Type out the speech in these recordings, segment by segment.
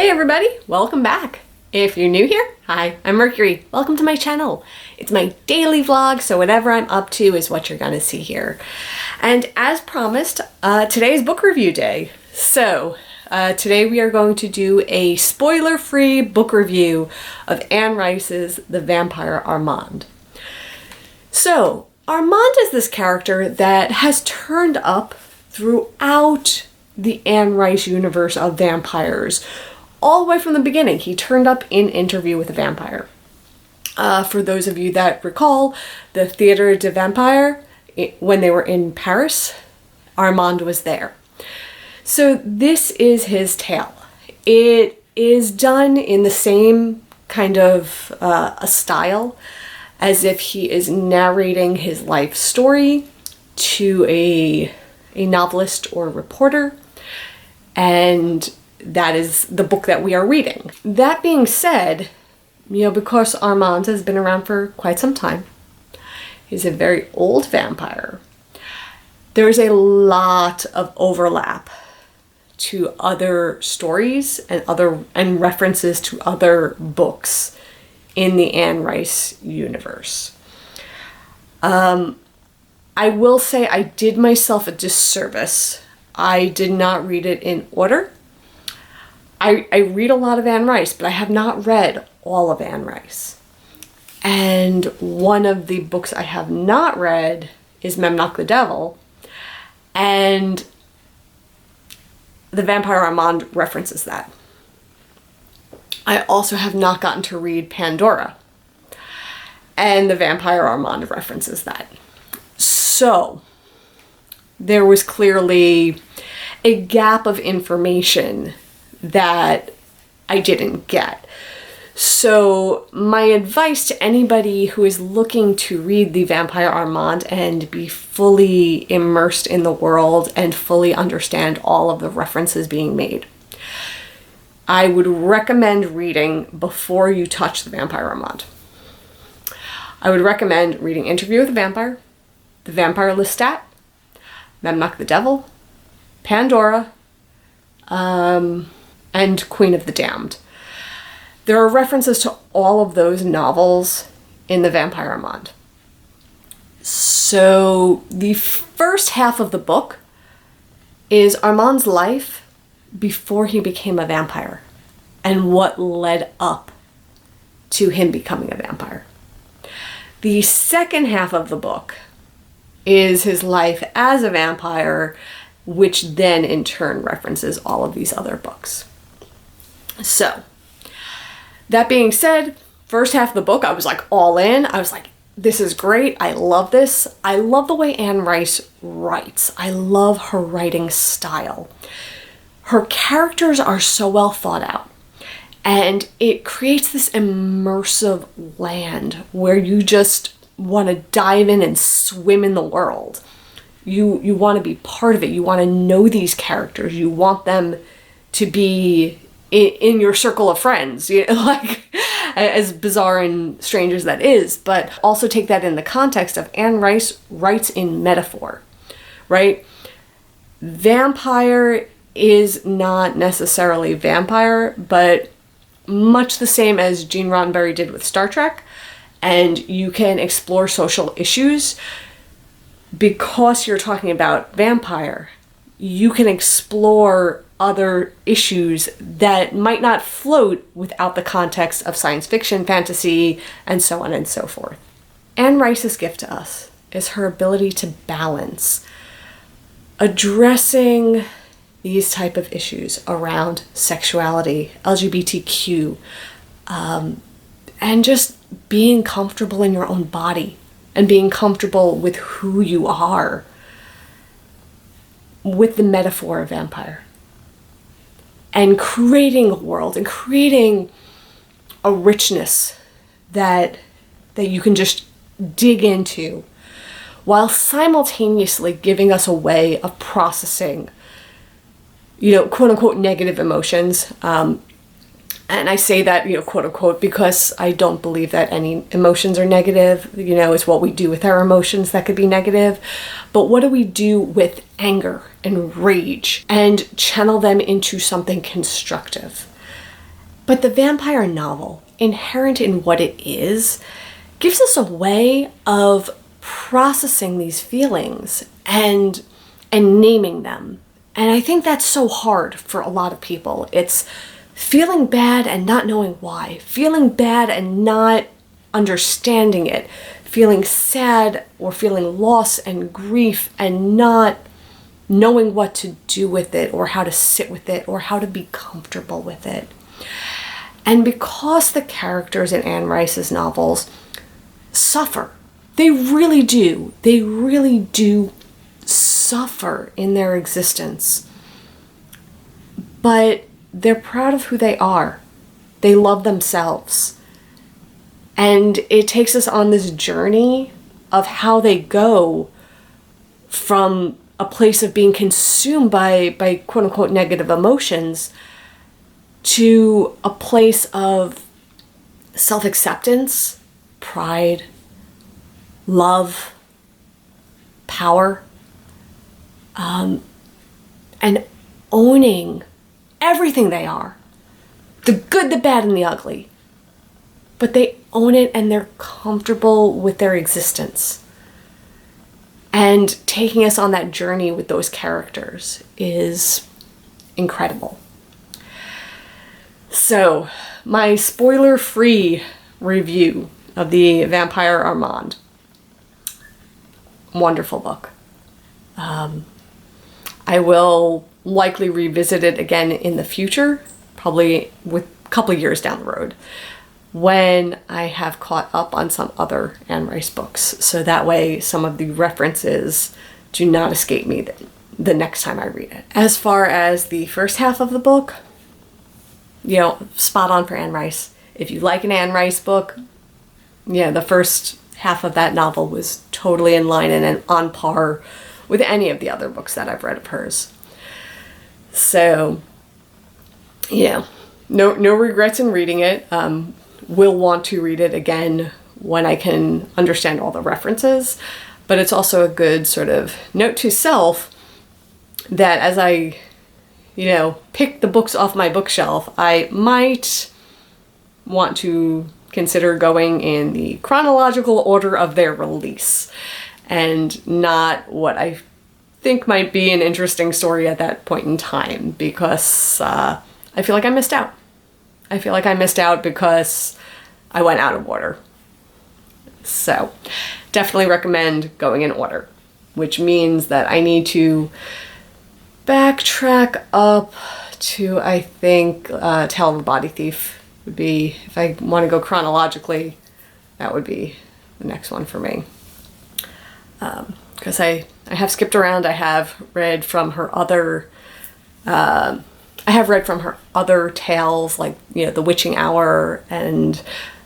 Hey everybody, welcome back. If you're new here, hi, I'm Mercury. Welcome to my channel. It's my daily vlog, so whatever I'm up to is what you're gonna see here. And as promised, today is book review day. So today we are going to do a spoiler-free book review of Anne Rice's The Vampire Armand. So Armand is this character that has turned up throughout the Anne Rice universe of vampires. All the way from the beginning, he turned up in Interview with a Vampire. For those of you that recall, the Theatre de Vampire, when they were in Paris, Armand was there. So this is his tale. It is done in the same kind of a style as if he is narrating his life story to a novelist or reporter, and that is the book that we are reading. That being said, because Armand has been around for quite some time, he's a very old vampire, there's a lot of overlap to other stories and references to other books in the Anne Rice universe. I will say I did myself a disservice. I did not read it in order. I read a lot of Anne Rice, but I have not read all of Anne Rice. And one of the books I have not read is Memnoch the Devil, and The Vampire Armand references that. I also have not gotten to read Pandora, and The Vampire Armand references that. So there was clearly a gap of information that I didn't get. So my advice to anybody who is looking to read The Vampire Armand and be fully immersed in the world and fully understand all of the references being made, I would recommend reading before you touch The Vampire Armand. I would recommend reading Interview with a Vampire, The Vampire Lestat, Memnoch the Devil, Pandora, and Queen of the Damned. There are references to all of those novels in The Vampire Armand. So the first half of the book is Armand's life before he became a vampire and what led up to him becoming a vampire. The second half of the book is his life as a vampire, which then in turn references all of these other books. So, that being said, first half of the book, I was like all in. I was like, this is great. I love this. I love the way Anne Rice writes. I love her writing style. Her characters are so well thought out, and it creates this immersive land where you just want to dive in and swim in the world. You want to be part of it. You want to know these characters. You want them to be in your circle of friends, like as bizarre and strange as that is, but also take that in the context of Anne Rice writes in metaphor, right? Vampire is not necessarily vampire, but much the same as Gene Roddenberry did with Star Trek, and you can explore social issues. Because you're talking about vampire, you can explore other issues that might not float without the context of science fiction, fantasy, and so on and so forth. Anne Rice's gift to us is her ability to balance addressing these type of issues around sexuality, LGBTQ, and just being comfortable in your own body and being comfortable with who you are with the metaphor of vampire, and creating a world and creating a richness that you can just dig into, while simultaneously giving us a way of processing, quote unquote negative emotions. And I say that, quote unquote, because I don't believe that any emotions are negative. It's what we do with our emotions that could be negative. But what do we do with anger and rage and channel them into something constructive? But the vampire novel, inherent in what it is, gives us a way of processing these feelings and naming them. And I think that's so hard for a lot of people. It's feeling bad and not knowing why, feeling bad and not understanding it, feeling sad or feeling loss and grief and not knowing what to do with it or how to sit with it or how to be comfortable with it. And because the characters in Anne Rice's novels suffer, they really do suffer in their existence, but they're proud of who they are. They love themselves. And it takes us on this journey of how they go from a place of being consumed by quote unquote negative emotions to a place of self-acceptance, pride, love, power, and owning everything they are, the good, the bad, and the ugly. But they own it and they're comfortable with their existence. And taking us on that journey with those characters is incredible. So, my spoiler-free review of the Vampire Armand. Wonderful book. I will likely revisit it again in the future, probably with a couple of years down the road, when I have caught up on some other Anne Rice books. So that way some of the references do not escape me the next time I read it. As far as the first half of the book, spot on for Anne Rice. If you like an Anne Rice book, the first half of that novel was totally in line and on par with any of the other books that I've read of hers. So, no regrets in reading it. Will want to read it again when I can understand all the references, but it's also a good sort of note to self that as I, pick the books off my bookshelf, I might want to consider going in the chronological order of their release and not what I think might be an interesting story at that point in time, because I feel like I missed out. I feel like I missed out because I went out of order. So definitely recommend going in order, which means that I need to backtrack up to, I think, Tale of a Body Thief would be, if I want to go chronologically, that would be the next one for me. Because I have skipped around. I have read from her other tales, like, The Witching Hour and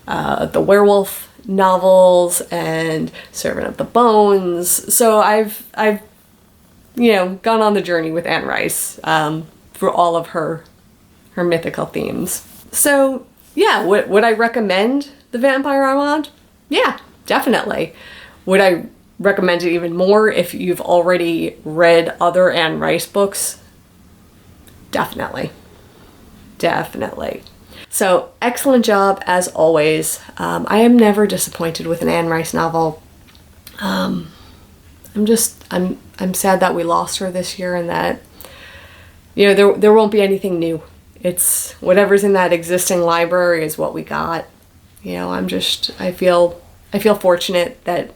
the werewolf novels and Servant of the Bones. So I've gone on the journey with Anne Rice through all of her mythical themes. So yeah, would I recommend The Vampire Armand? Yeah, definitely. Would I recommend it even more if you've already read other Anne Rice books? Definitely. So excellent job as always. I am never disappointed with an Anne Rice novel. I'm sad that we lost her this year and that there won't be anything new. It's whatever's in that existing library is what we got. I feel fortunate that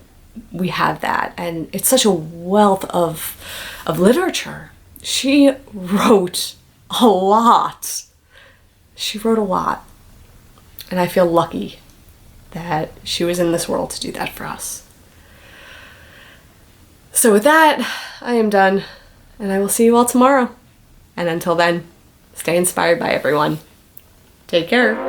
we have that, and it's such a wealth of literature. She wrote a lot. And I feel lucky that she was in this world to do that for us. So with that, I am done, and I will see you all tomorrow. And until then, stay inspired by everyone. Take care.